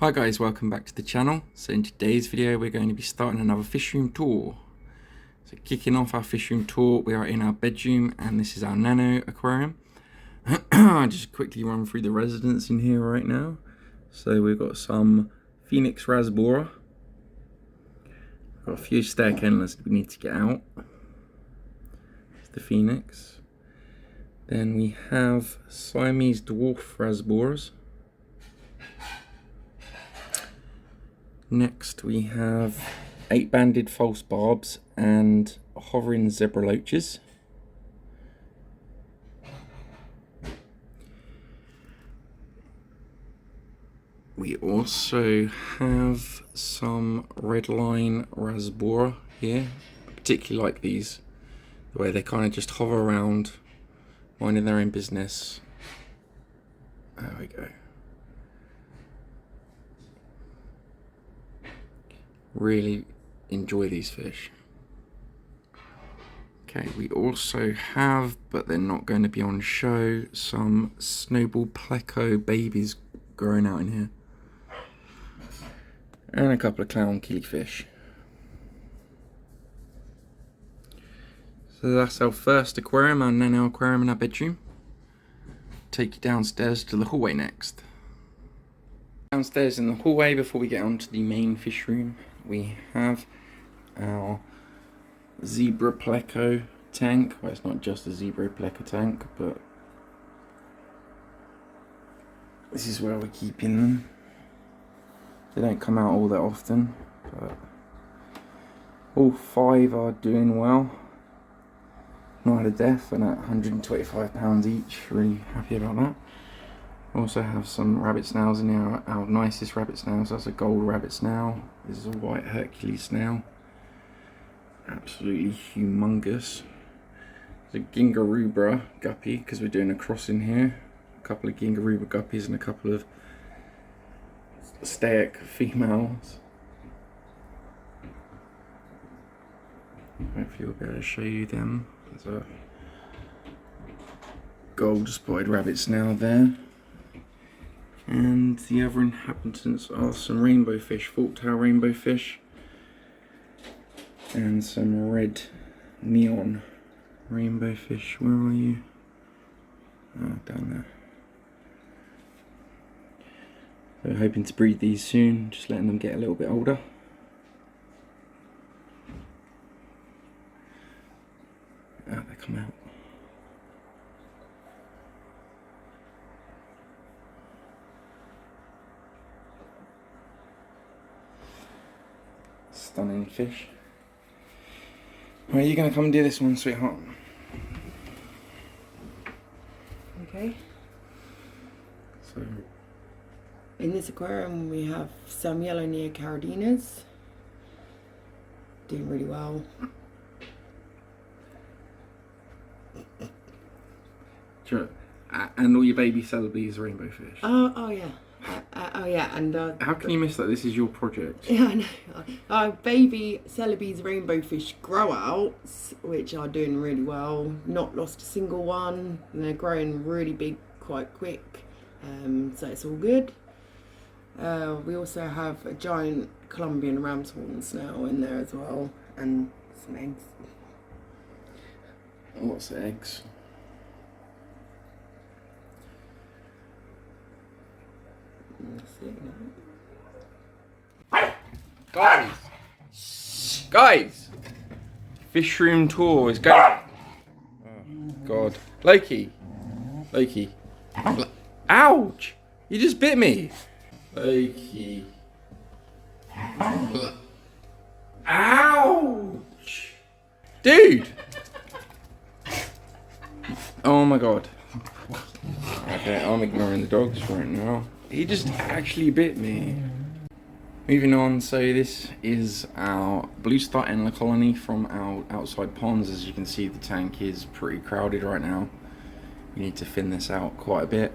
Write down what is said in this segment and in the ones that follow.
Hi guys, welcome back to the channel. So in today's video we're going to be starting another fish room tour. So kicking off our fish room tour, we are in our bedroom and this is our Nano Aquarium. I'll just quickly run through the residents in here right now. So we've got some Dwarf Rasbora. Got a few stair kennels that we need to get out. There's the Phoenix. Then we have Siamese Dwarf Rasboras. Next we have 8-banded false barbs and hovering zebra loaches. We also have some redline rasbora here. I particularly like these, the way they kind of just hover around, minding their own business. There we go. Really enjoy these fish. Okay, we also have, but they're not going to be on show, some snowball Pleco babies growing out in here. And a couple of clown killifish. So that's our first aquarium, our Nano Aquarium in our bedroom. Take you downstairs to the hallway next. Downstairs in the hallway, before we get onto the main fish room, we have our zebra Pleco tank. Well, it's not just a zebra Pleco tank, but this is where we're keeping them. They don't come out all that often, but all 5 are doing well. Not had a death, and at £125 each, really happy about that. Also have some rabbit snails in here, our nicest rabbit snails. That's a gold rabbit snail. This is a white Hercules snail. Absolutely humongous. There's a Gingarubra guppy, because we're doing a cross in here. A couple of Gingarubra guppies and a couple of staic females. Hopefully we'll be able to show you them. There's a gold spotted rabbit snail there. And the other inhabitants are some rainbow fish, fork-tail rainbow fish, and some red neon rainbow fish. Where are you? Oh, down there. So hoping to breed these soon, just letting them get a little bit older. Ah, they come out. Stunning fish. Well, are you going to come and do this one, sweetheart? Okay. So, in this aquarium we have some yellow neocardinas. Doing really well. sure. And all your baby Celebes rainbow fish. Oh yeah. Oh yeah, and how can you miss that? This is your project. Yeah, I know. Baby Celebes rainbow fish grow outs, which are doing really well. Not lost a single one. And they're growing really big quite quick. So it's all good. We also have a giant Colombian ram's horn snail in there as well, and some eggs. Lots of eggs. Guys! Fish room tour is going. Oh, God. Loki! Ouch! You just bit me! Loki. Ouch! Dude! Oh my God. Okay, I'm ignoring the dogs right now. He just actually bit me. Moving on, so this is our blue star endler colony from our outside ponds. As you can see, the tank is pretty crowded right now. We need to thin this out quite a bit.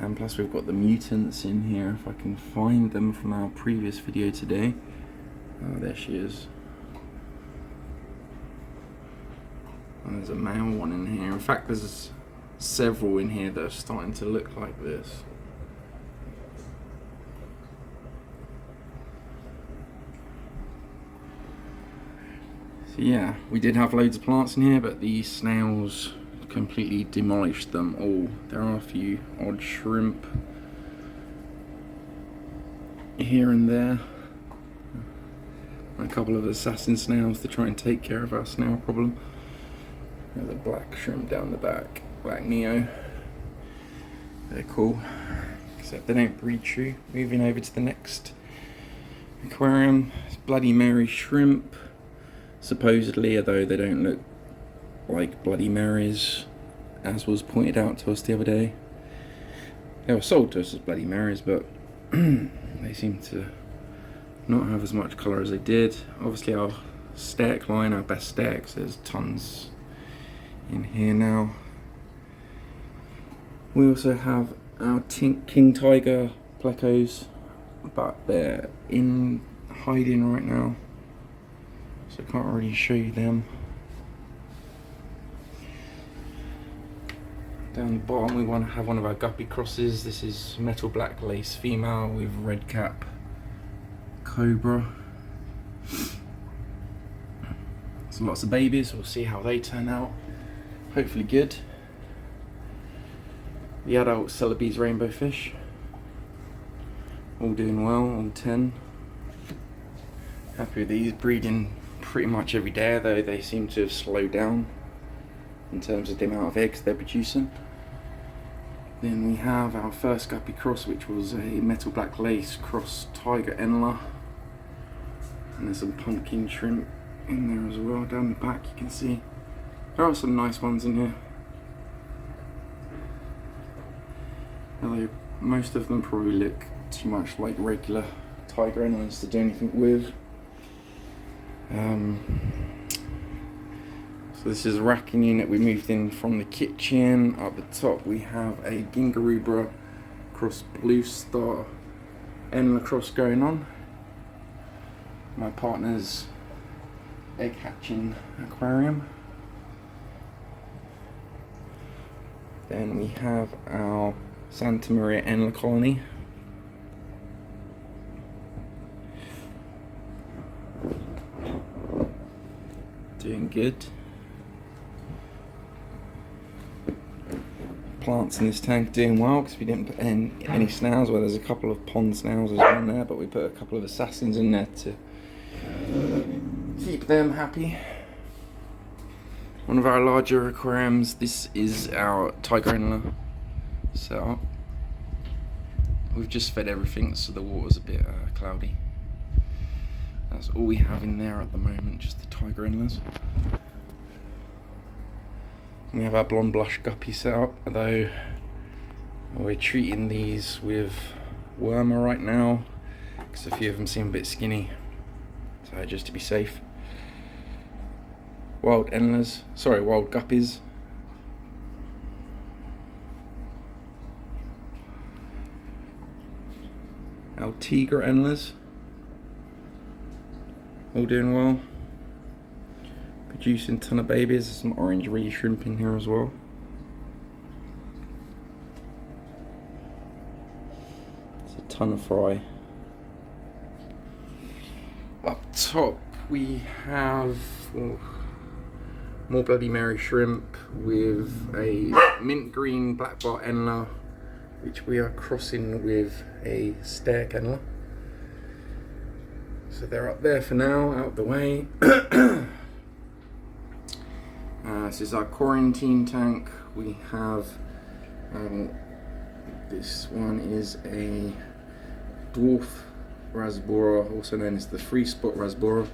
And plus we've got the mutants in here, if I can find them from our previous video today. Oh, there she is. And there's a male one in here. In fact, there's several in here that are starting to look like this. So yeah, we did have loads of plants in here, but the snails completely demolished them all. There are a few odd shrimp here and there. A couple of assassin snails to try and take care of our snail problem. There's a black shrimp down the back, black Neo. They're cool, except they don't breed true. Moving over to the next aquarium, it's Bloody Mary shrimp. Supposedly, although they don't look like Bloody Marys, as was pointed out to us the other day. They were sold to us as Bloody Marys, but they seem to not have as much colour as they did. Obviously our stack line, our best stacks, there's tons in here now. We also have our Tink King Tiger Plecos, but they're in hiding right now, so I can't really show you them. Down the bottom we want to have one of our Guppy Crosses. This is metal black lace female with red cap cobra. So lots of babies, we'll see how they turn out. Hopefully good. The adult Celebes rainbow fish. All doing well, all 10. Happy with these, breeding pretty much every day, though they seem to have slowed down in terms of the amount of eggs they're producing. Then we have our first Guppy Cross, which was a metal black lace cross tiger enla. And there's some pumpkin shrimp in there as well. Down the back you can see there are some nice ones in here, although most of them probably look too much like regular tiger enlas to do anything with. So this is a racking unit we moved in from the kitchen. Up the top we have a Gingarubra cross Blue Star Enla cross going on. My partner's egg hatching aquarium. Then we have our Santa Maria Enla colony. Doing good. Plants in this tank doing well because we didn't put in any snails. Well, there's a couple of pond snails as well in there, but we put a couple of assassins in there to keep them happy. One of our larger aquariums, this is our tiger enla setup. We've just fed everything, so the water's a bit cloudy. That's all we have in there at the moment, just the tiger enlas. We have our blonde blush guppy set up, although we're treating these with wormer right now because a few of them seem a bit skinny, so just to be safe. Wild enlas, sorry, wild guppies. Our tiger enlas, all doing well. Producing a ton of babies. There's some orange reedy shrimp in here as well. It's a ton of fry. Up top we have more Bloody Mary shrimp with a mint green black bar enla, which we are crossing with a stack enla. So they're up there for now, out of the way. This is our quarantine tank. We have this one is a Dwarf Rasbora, also known as the free spot Rasbora.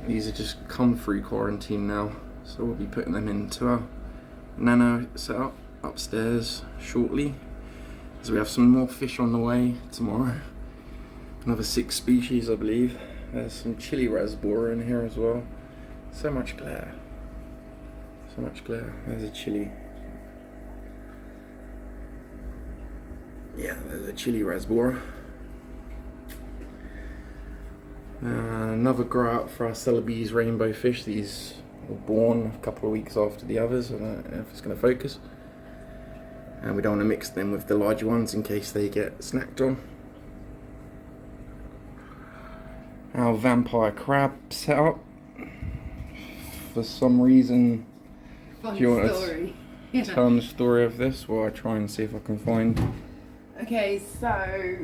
These are just come through quarantine now, so we'll be putting them into our Nano setup upstairs shortly, as we have some more fish on the way tomorrow. Another 6 species, I believe. There's some chili Rasbora in here as well. So much glare. So much glare. There's a chili. Yeah, there's a chili Rasbora. Another grow out for our Celebes rainbow fish. These were born a couple of weeks after the others. I don't know if it's going to focus. And we don't want to mix them with the larger ones in case they get snacked on. Our vampire crab setup. for some reason. Fun Do you want story. to tell them the story of this while I try and see if I can find? Okay, so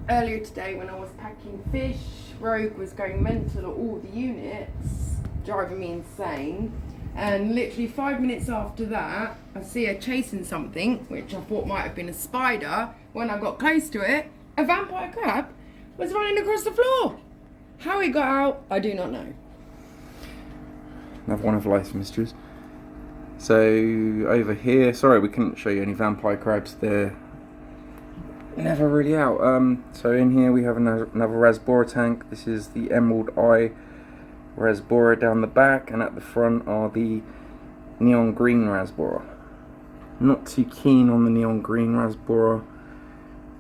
earlier today when I was packing fish, Rogue was going mental at all the units, driving me insane. And literally 5 minutes after that, I see her chasing something, which I thought might have been a spider. When I got close to it, a vampire crab was running across the floor. How it got out, I do not know. Another one of life's mysteries. So over here, sorry we couldn't show you any vampire crabs. They're never really out. So in here we have another Rasbora tank. This is the Emerald Eye Rasbora down the back, and at the front are the neon green Rasbora. Not too keen on the neon green Rasbora.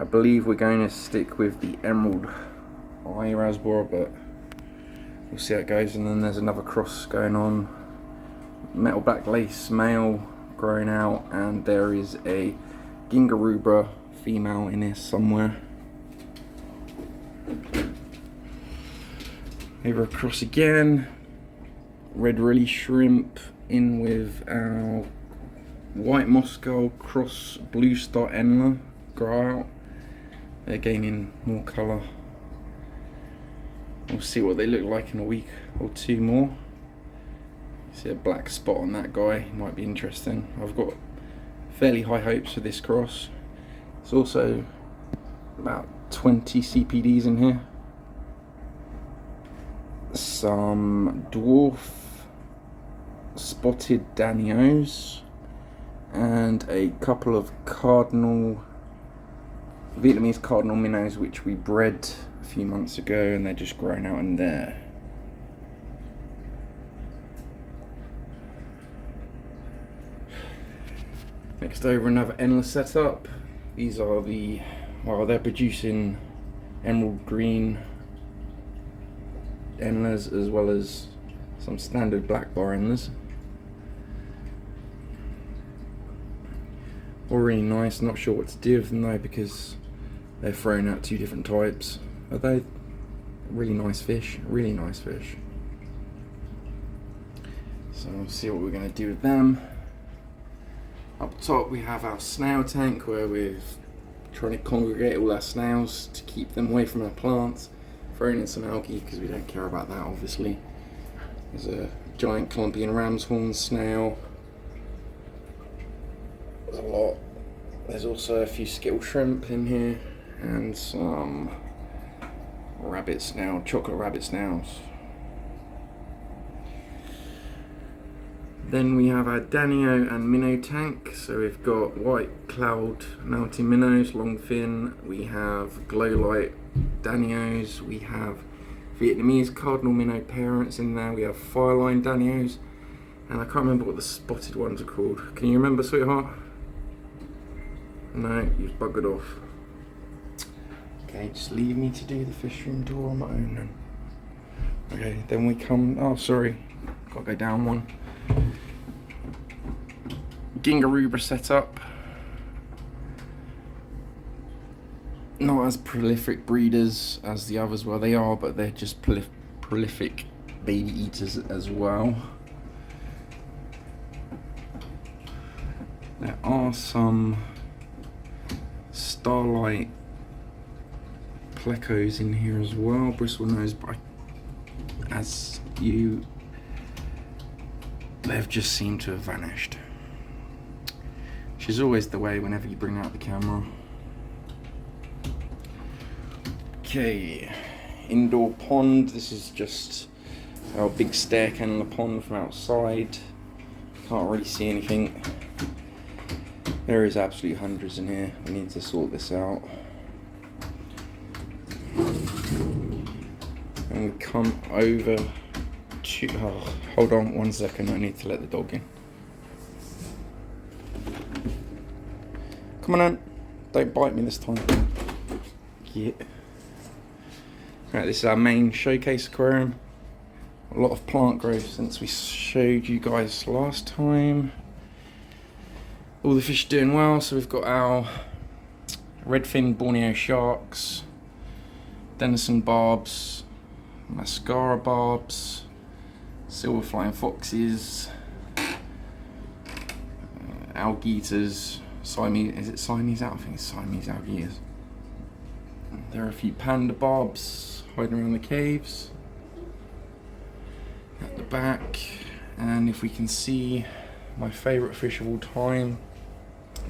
I believe we're going to stick with the Emerald Eye Rasbora, but we'll see how it goes. And then there's another cross going on. Metal black lace male growing out, and there is a Gingarubra female in here somewhere. Over across again, red really shrimp in with our white Moscow cross blue star Enla grow out. They're gaining more colour. We'll see what they look like in a week or two more. See a black spot on that guy, might be interesting. I've got fairly high hopes for this cross. There's also about 20 CPDs in here. Some dwarf spotted Danios and a couple of Vietnamese cardinal minnows which we bred a few months ago, and they're just growing out in there. Next over, another endless setup. These are they're producing emerald green endless as well as some standard black bar endless. All really nice. Not sure what to do with them though, because they're throwing out two different types. Are they really nice fish? Really nice fish. So we'll see what we're going to do with them. Up top we have our snail tank, where we're trying to congregate all our snails to keep them away from our plants. Throwing in some algae because we don't care about that, obviously. There's a giant Columbian ram's horn snail. There's a lot. There's also a few skittle shrimp in here and some rabbit snail, chocolate rabbit snails. Then we have our Danio and minnow tank. So we've got white cloud mountain minnows, long fin. We have glow light Danios. We have Vietnamese cardinal minnow parents in there. We have fireline Danios. And I can't remember what the spotted ones are called. Can you remember, sweetheart? No, you've buggered off. Okay, just leave me to do the fish room tour on my own then. Okay, then we come, oh sorry, gotta go down one. Gingarubra setup. Not as prolific breeders as the others, well they are, but they're just prolific baby eaters as well. There are some starlight Plecos in here as well, bristle nose, but they've just seemed to have vanished. Which is always the way whenever you bring out the camera. Okay, indoor pond. This is just our big stair cannon pond from outside. Can't really see anything. There is absolutely hundreds in here. We need to sort this out. And we come over to, oh, hold on 1 second, I need to let the dog in. Come on, don't bite me this time. Yeah. Right, this is our main showcase aquarium. A lot of plant growth since we showed you guys last time. All the fish are doing well, so we've got our redfin Borneo sharks, Denison barbs, mascara barbs, silver flying foxes, alligators, Siamese, is it Siamese out? I think it's Siamese alligators. There are a few panda barbs hiding around the caves at the back, and if we can see my favourite fish of all time,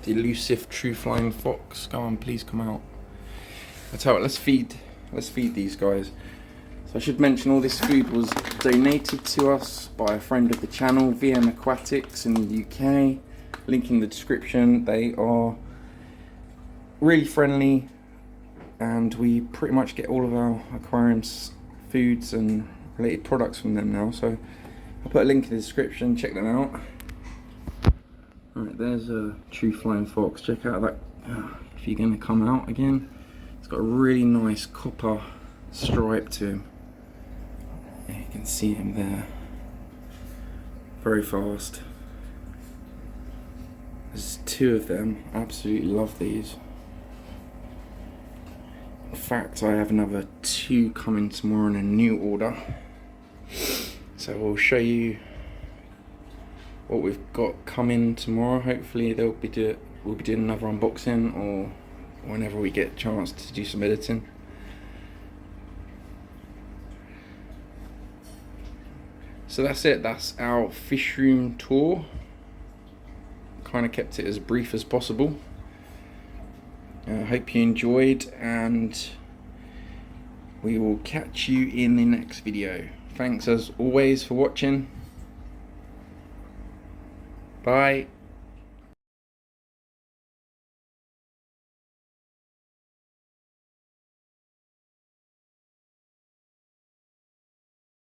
the elusive true flying fox. Go on, please come out. I tell you what, let's feed these guys. So I should mention all this food was donated to us by a friend of the channel, VM Aquatics in the UK. Link in the description. They are really friendly, and we pretty much get all of our aquarium's foods and related products from them now. So I'll put a link in the description, check them out. Alright, there's a true flying fox. Check out that, if you're going to come out again. It's got a really nice copper stripe to him. Yeah, you can see him there. Very fast. There's two of them. Absolutely love these. In fact, I have another two coming tomorrow in a new order. So we'll show you what we've got coming tomorrow. Hopefully we'll be doing another unboxing, or whenever we get a chance to do some editing. So that's it, that's our fish room tour. Kind of kept it as brief as possible. I hope you enjoyed, and we will catch you in the next video. Thanks as always for watching. Bye.